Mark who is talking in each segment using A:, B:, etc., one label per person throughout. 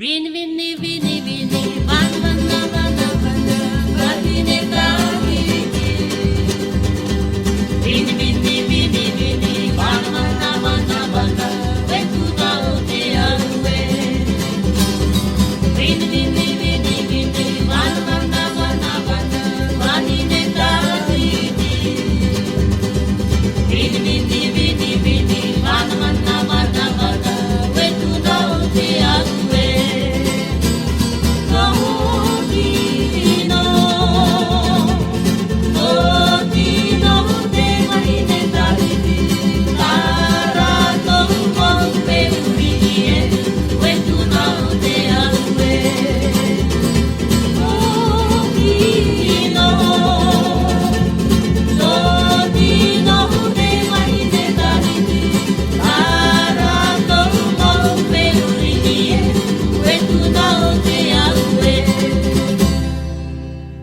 A: Vini, vini, vini, vini, vana, vana, vana, vana, vatine tahiti. Vini, vini, vini, vini, vana, vana, vana, vana, vetuta o te aue. Vini, vini, vini, vini, vana, vana, vana, vana, vatine tahiti. Vini, vini, vini, vini, vana, vana, vana, vana, vetuta o te aue.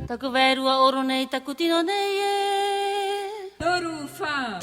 A: Taku wairua oro nei, taku tino nei e.
B: Toru wha.